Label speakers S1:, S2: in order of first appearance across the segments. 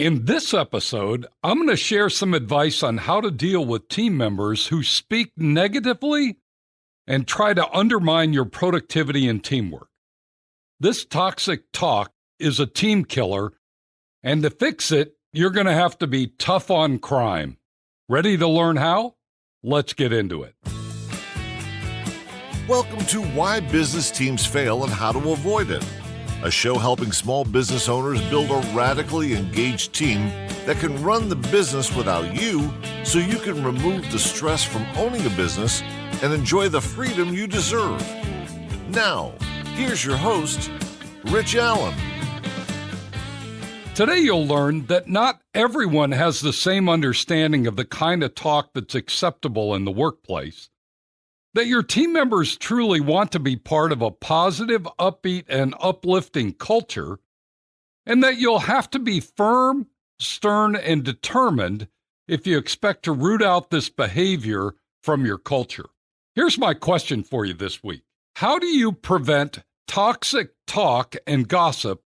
S1: In this episode, I'm going to share some advice on how to deal with team members who speak negatively and try to undermine your productivity and teamwork. This toxic talk is a team killer, and to fix it, you're going to have to be tough on crime. Ready to learn how? Let's get into it.
S2: Welcome to Why Business Teams Fail and How to Avoid It, a show helping small business owners build a radically engaged team that can run the business without you, so you can remove the stress from owning a business and enjoy the freedom you deserve. Now, here's your host, Rich Allen.
S1: Today you'll learn that not everyone has the same understanding of the kind of talk that's acceptable in the workplace, that your team members truly want to be part of a positive, upbeat, and uplifting culture, and that you'll have to be firm, stern, and determined if you expect to root out this behavior from your culture. Here's my question for you this week. How do you prevent toxic talk and gossip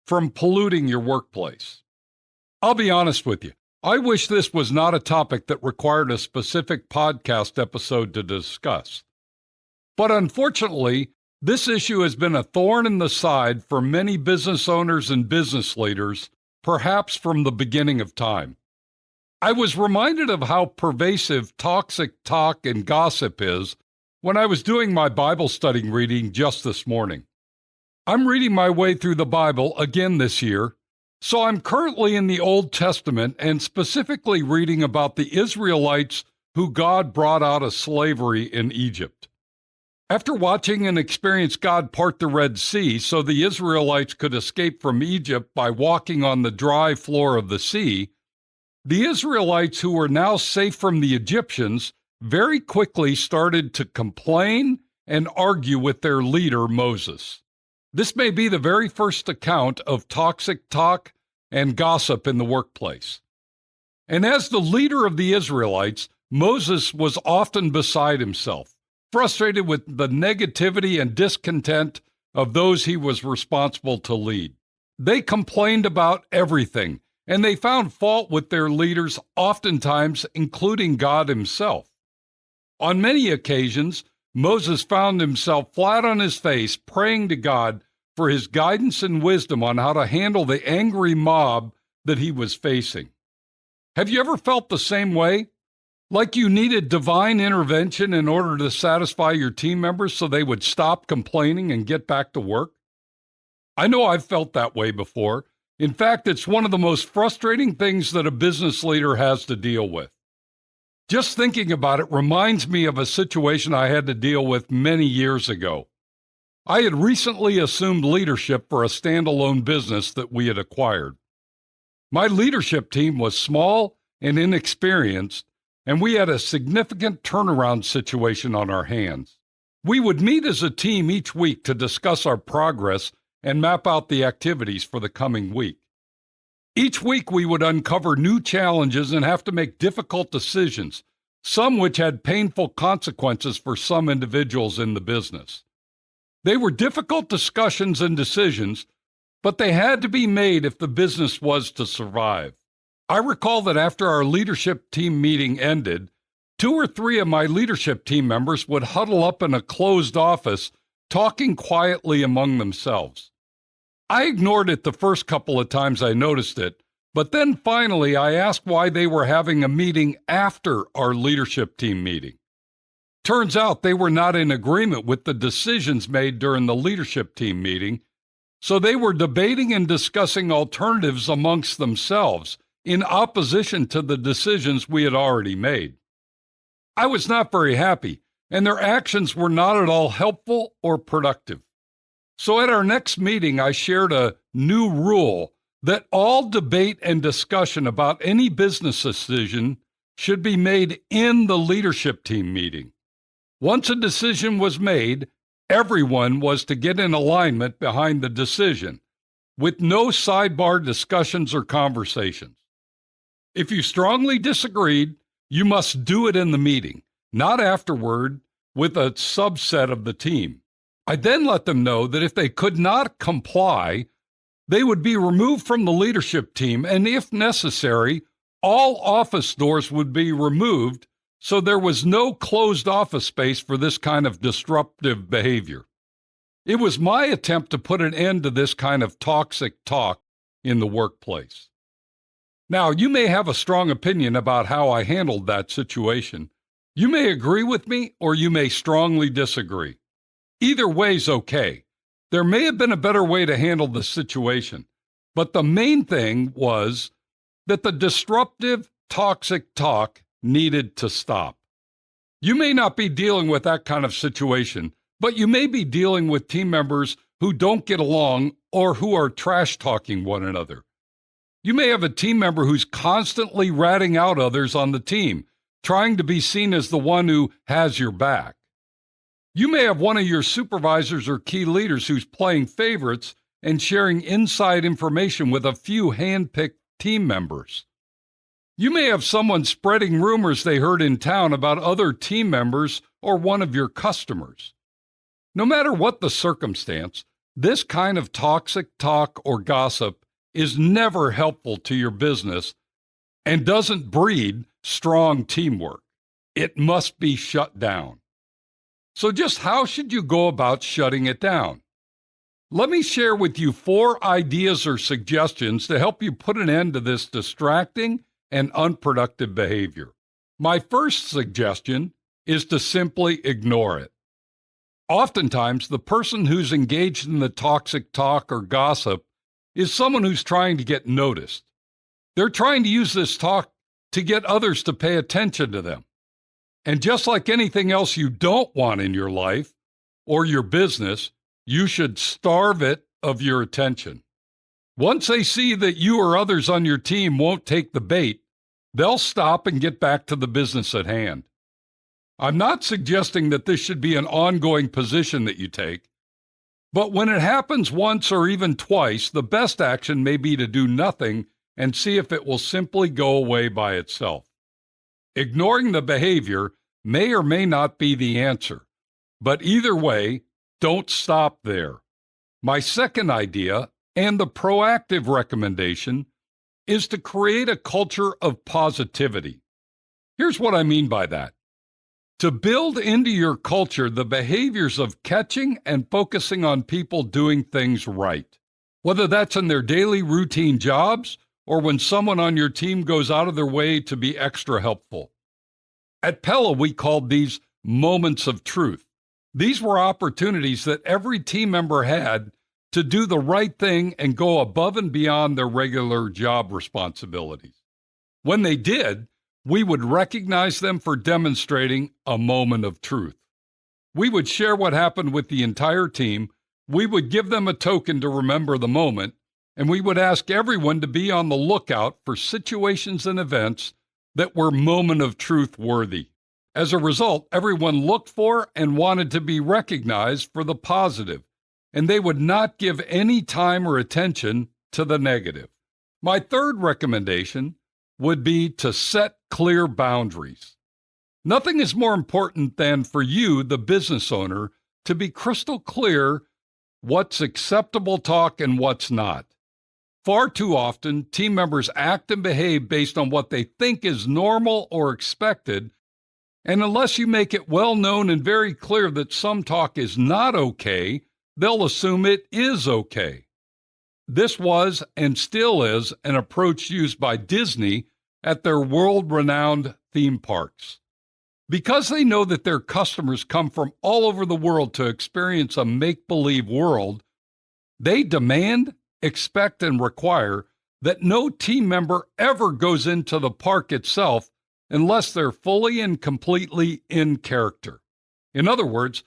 S1: from polluting your workplace? I'll be honest with you. I wish this was not a topic that required a specific podcast episode to discuss. But unfortunately, this issue has been a thorn in the side for many business owners and business leaders, perhaps from the beginning of time. I was reminded of how pervasive toxic talk and gossip is when I was doing my Bible study reading just this morning. I'm reading my way through the Bible again this year, so I'm currently in the Old Testament and specifically reading about the Israelites who God brought out of slavery in Egypt. After watching and experiencing God part the Red Sea so the Israelites could escape from Egypt by walking on the dry floor of the sea, the Israelites who were now safe from the Egyptians very quickly started to complain and argue with their leader, Moses. This may be the very first account of toxic talk and gossip in the workplace. And as the leader of the Israelites, Moses was often beside himself, frustrated with the negativity and discontent of those he was responsible to lead. They complained about everything, and they found fault with their leaders, oftentimes including God himself. On many occasions, Moses found himself flat on his face, praying to God for his guidance and wisdom on how to handle the angry mob that he was facing. Have you ever felt the same way? Like you needed divine intervention in order to satisfy your team members so they would stop complaining and get back to work? I know I've felt that way before. In fact, it's one of the most frustrating things that a business leader has to deal with. Just thinking about it reminds me of a situation I had to deal with many years ago. I had recently assumed leadership for a standalone business that we had acquired. My leadership team was small and inexperienced, and we had a significant turnaround situation on our hands. We would meet as a team each week to discuss our progress and map out the activities for the coming week. Each week we would uncover new challenges and have to make difficult decisions, some which had painful consequences for some individuals in the business. They were difficult discussions and decisions, but they had to be made if the business was to survive. I recall that after our leadership team meeting ended, 2 or 3 of my leadership team members would huddle up in a closed office, talking quietly among themselves. I ignored it the first couple of times I noticed it, but then finally I asked why they were having a meeting after our leadership team meeting. Turns out they were not in agreement with the decisions made during the leadership team meeting, so they were debating and discussing alternatives amongst themselves in opposition to the decisions we had already made. I was not very happy, and their actions were not at all helpful or productive. So at our next meeting, I shared a new rule that all debate and discussion about any business decision should be made in the leadership team meeting. Once a decision was made, everyone was to get in alignment behind the decision, with no sidebar discussions or conversations. If you strongly disagreed, you must do it in the meeting, not afterward with a subset of the team. I then let them know that if they could not comply, They would be removed from the leadership team, and if necessary, all office doors would be removed so there was no closed office space for this kind of disruptive behavior. It was my attempt to put an end to this kind of toxic talk in the workplace. Now, you may have a strong opinion about how I handled that situation. You may agree with me, or you may strongly disagree. Either way's okay. There may have been a better way to handle the situation, but the main thing was that the disruptive, toxic talk needed to stop. You may not be dealing with that kind of situation, but you may be dealing with team members who don't get along or who are trash-talking one another. You may have a team member who's constantly ratting out others on the team, trying to be seen as the one who has your back. You may have one of your supervisors or key leaders who's playing favorites and sharing inside information with a few hand-picked team members. You may have someone spreading rumors they heard in town about other team members or one of your customers. No matter what the circumstance, this kind of toxic talk or gossip is never helpful to your business and doesn't breed strong teamwork. It must be shut down. So just how should you go about shutting it down? Let me share with you 4 ideas or suggestions to help you put an end to this distracting and unproductive behavior. My first suggestion is to simply ignore it. Oftentimes, the person who's engaged in the toxic talk or gossip is someone who's trying to get noticed. They're trying to use this talk to get others to pay attention to them. And just like anything else you don't want in your life or your business, you should starve it of your attention. Once they see that you or others on your team won't take the bait, they'll stop and get back to the business at hand. I'm not suggesting that this should be an ongoing position that you take, but when it happens once or even twice, the best action may be to do nothing and see if it will simply go away by itself. Ignoring the behavior may or may not be the answer, but either way, don't stop there. My second idea, and the proactive recommendation, is to create a culture of positivity. Here's what I mean by that. To build into your culture the behaviors of catching and focusing on people doing things right, whether that's in their daily routine jobs or when someone on your team goes out of their way to be extra helpful. At Pella, we called these moments of truth. These were opportunities that every team member had to do the right thing and go above and beyond their regular job responsibilities. When they did, we would recognize them for demonstrating a moment of truth. We would share what happened with the entire team, we would give them a token to remember the moment, and we would ask everyone to be on the lookout for situations and events that were moment of truth worthy. As a result, everyone looked for and wanted to be recognized for the positive, and they would not give any time or attention to the negative. My third recommendation would be to set clear boundaries. Nothing is more important than for you, the business owner, to be crystal clear what's acceptable talk and what's not. Far too often, team members act and behave based on what they think is normal or expected, and unless you make it well known and very clear that some talk is not okay, they'll assume it is okay. This was and still is an approach used by Disney at their world-renowned theme parks. Because they know that their customers come from all over the world to experience a make-believe world, they demand, expect, and require that no team member ever goes into the park itself unless they're fully and completely in character. In other words,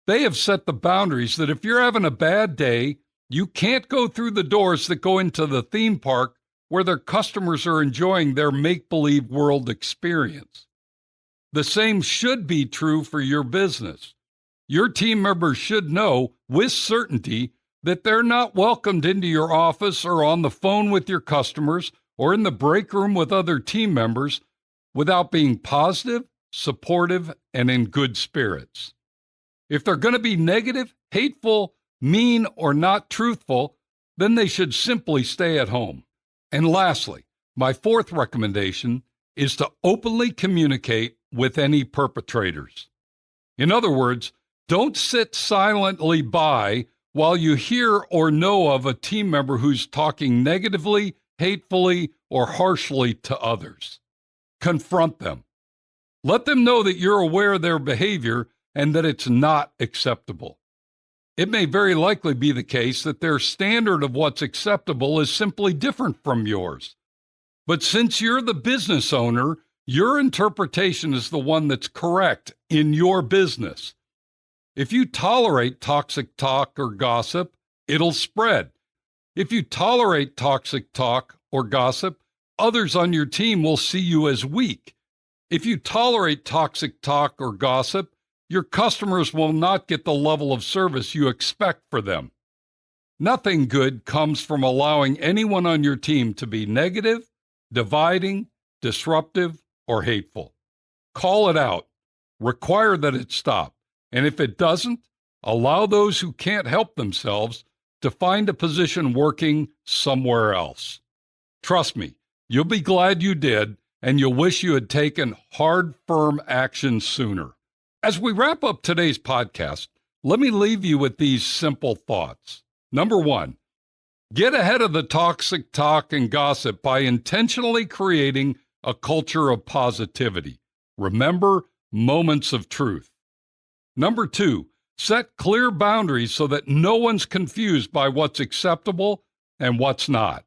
S1: they have set the boundaries that if you're having a bad day, you can't go through the doors that go into the theme park where their customers are enjoying their make-believe world experience. The same should be true for your business. Your team members should know with certainty that they're not welcomed into your office or on the phone with your customers or in the break room with other team members without being positive, supportive, and in good spirits. If they're going to be negative, hateful, mean, or not truthful, then they should simply stay at home. And lastly, my fourth recommendation is to openly communicate with any perpetrators. In other words, don't sit silently by while you hear or know of a team member who's talking negatively, hatefully, or harshly to others. Confront them. Let them know that you're aware of their behavior and that it's not acceptable. It may very likely be the case that their standard of what's acceptable is simply different from yours. But since you're the business owner, your interpretation is the one that's correct in your business. If you tolerate toxic talk or gossip, it'll spread. If you tolerate toxic talk or gossip, others on your team will see you as weak. If you tolerate toxic talk or gossip, your customers will not get the level of service you expect for them. Nothing good comes from allowing anyone on your team to be negative, dividing, disruptive, or hateful. Call it out. Require that it stop. And if it doesn't, allow those who can't help themselves to find a position working somewhere else. Trust me, you'll be glad you did, and you'll wish you had taken hard, firm action sooner. As we wrap up today's podcast, let me leave you with these simple thoughts. Number one, get ahead of the toxic talk and gossip by intentionally creating a culture of positivity. Remember, moments of truth. Number two, set clear boundaries so that no one's confused by what's acceptable and what's not.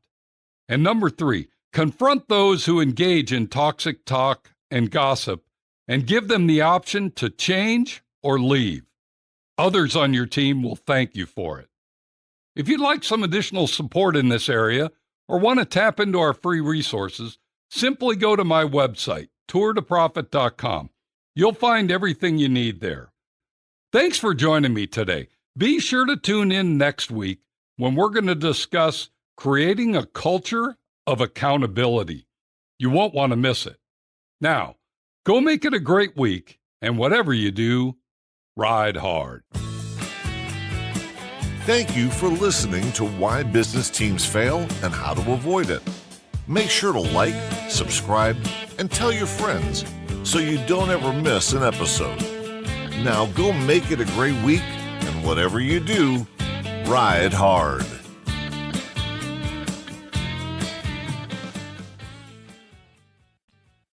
S1: And number three, confront those who engage in toxic talk and gossip and give them the option to change or leave. Others on your team will thank you for it. If you'd like some additional support in this area or want to tap into our free resources, simply go to my website, tourtoprofit.com. You'll find everything you need there. Thanks for joining me today. Be sure to tune in next week when we're going to discuss creating a culture of accountability. You won't want to miss it. Now, go make it a great week, and whatever you do, ride hard.
S2: Thank you for listening to Why Business Teams Fail and How to Avoid It. Make sure to like, subscribe, and tell your friends so you don't ever miss an episode. Now go make it a great week, and whatever you do, ride hard.